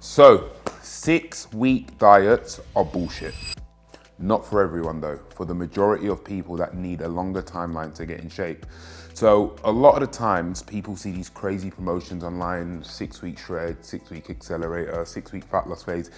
So, 6-week diets are bullshit. Not for everyone though, for the majority of people that need a longer timeline to get in shape. So a lot of the times people see these crazy promotions online, 6-week shred, 6-week accelerator, 6-week fat loss phase,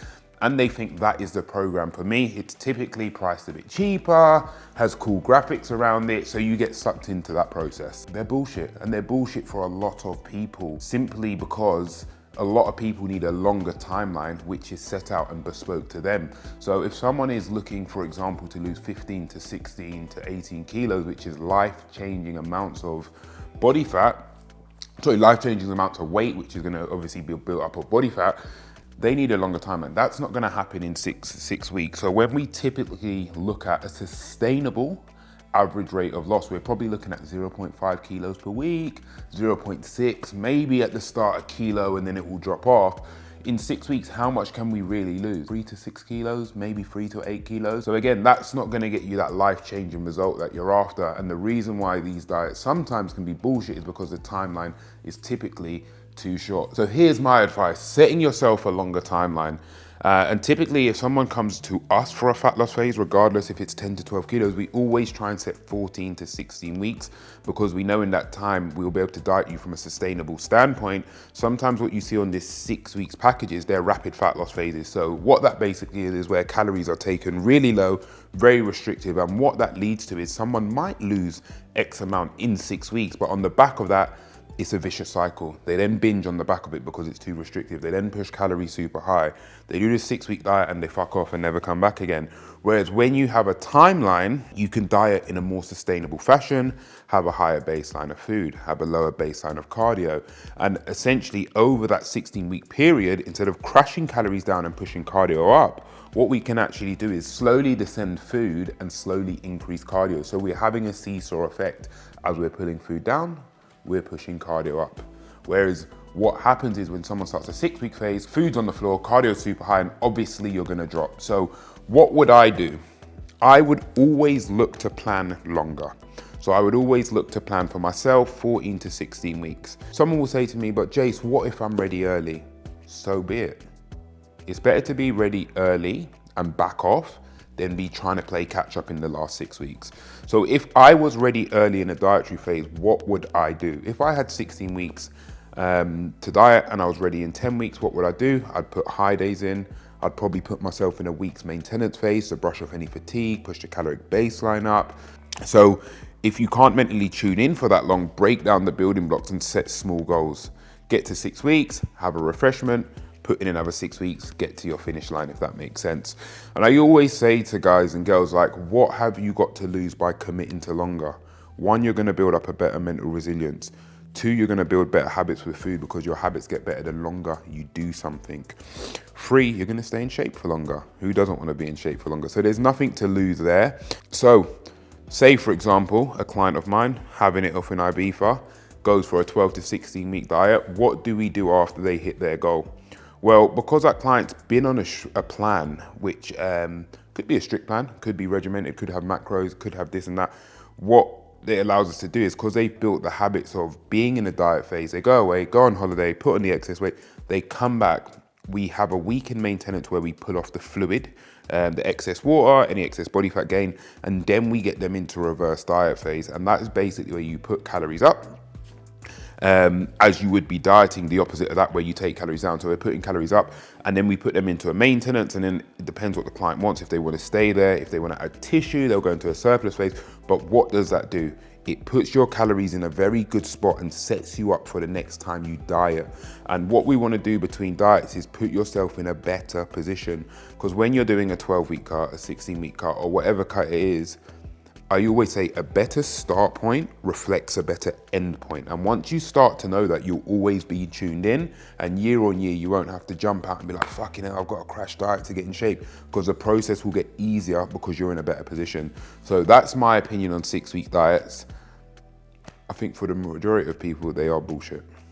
and they think that is the program for me. It's typically priced a bit cheaper, has cool graphics around it, so you get sucked into that process. They're bullshit, and they're bullshit for a lot of people, simply because a lot of people need a longer timeline, which is set out and bespoke to them. So if someone is looking, for example, to lose 15 to 16 to 18 kilos, which is life-changing amounts of body fat, life-changing amounts of weight, which is gonna obviously be built up of body fat, they need a longer timeline. That's not gonna happen in six weeks. So when we typically look at a sustainable average rate of loss, we're probably looking at 0.5 kilos per week, 0.6, maybe at the start a kilo and then it will drop off. In 6 weeks, how much can we really lose? 3 to 6 kilos, maybe 3 to 8 kilos. So again, that's not gonna get you that life-changing result that you're after. And the reason why these diets sometimes can be bullshit is because the timeline is typically too short. So here's my advice: setting yourself a longer timeline. And typically if someone comes to us for a fat loss phase, regardless if it's 10 to 12 kilos, we always try and set 14 to 16 weeks because we know in that time we'll be able to diet you from a sustainable standpoint. Sometimes what you see on this 6 weeks packages, they're rapid fat loss phases. So what that basically is where calories are taken really low, very restrictive. And what that leads to is someone might lose X amount in 6 weeks, but on the back of that, it's a vicious cycle. They then binge on the back of it because it's too restrictive. They then push calories super high. They do this 6-week diet and they fuck off and never come back again. Whereas when you have a timeline, you can diet in a more sustainable fashion, have a higher baseline of food, have a lower baseline of cardio. And essentially over that 16-week period, instead of crashing calories down and pushing cardio up, what we can actually do is slowly descend food and slowly increase cardio. So we're having a seesaw effect. As we're pulling food down, we're pushing cardio up. Whereas what happens is when someone starts a 6-week phase, food's on the floor, cardio's super high, and obviously you're gonna drop. So what would I do? I would always look to plan longer. So I would always look to plan for myself 14 to 16 weeks. Someone will say to me, but Jace, what if I'm ready early? So be it. It's better to be ready early and back off than be trying to play catch up in the last 6 weeks. So if I was ready early in a dietary phase, what would I do? If I had 16 weeks to diet and I was ready in 10 weeks, what would I do? I'd put high days in. I'd probably put myself in a week's maintenance phase to brush off any fatigue, push the caloric baseline up. So if you can't mentally tune in for that long, break down the building blocks and set small goals. Get to 6 weeks, have a refreshment, put in another 6 weeks, get to your finish line, if that makes sense. And I always say to guys and girls, like, what have you got to lose by committing to longer? 1, you're gonna build up a better mental resilience. 2, you're gonna build better habits with food because your habits get better the longer you do something. 3, you're gonna stay in shape for longer. Who doesn't wanna be in shape for longer? So there's nothing to lose there. So say, for example, a client of mine having it off in Ibiza, goes for a 12 to 16 week diet. What do we do after they hit their goal? Well, because that client's been on a plan, which could be a strict plan, could be regimented, could have macros, could have this and that. What it allows us to do is, because they've built the habits of being in a diet phase, they go away, go on holiday, put on the excess weight, they come back. We have a week in maintenance where we pull off the fluid, the excess water, any excess body fat gain, and then we get them into reverse diet phase. And that is basically where you put calories up, as you would be dieting, the opposite of that, where you take calories down. So we're putting calories up and then we put them into a maintenance, and then it depends what the client wants. If they want to stay there, if they want to add tissue, they'll go into a surplus phase. But what does that do? It puts your calories in a very good spot and sets you up for the next time you diet. And what we want to do between diets is put yourself in a better position, because when you're doing a 12-week cut, a 16-week cut, or whatever cut it is, I always say a better start point reflects a better end point. And once you start to know that, you'll always be tuned in, and year on year, you won't have to jump out and be like, fucking hell, I've got a crash diet to get in shape, because the process will get easier because you're in a better position. So that's my opinion on 6-week diets. I think for the majority of people, they are bullshit.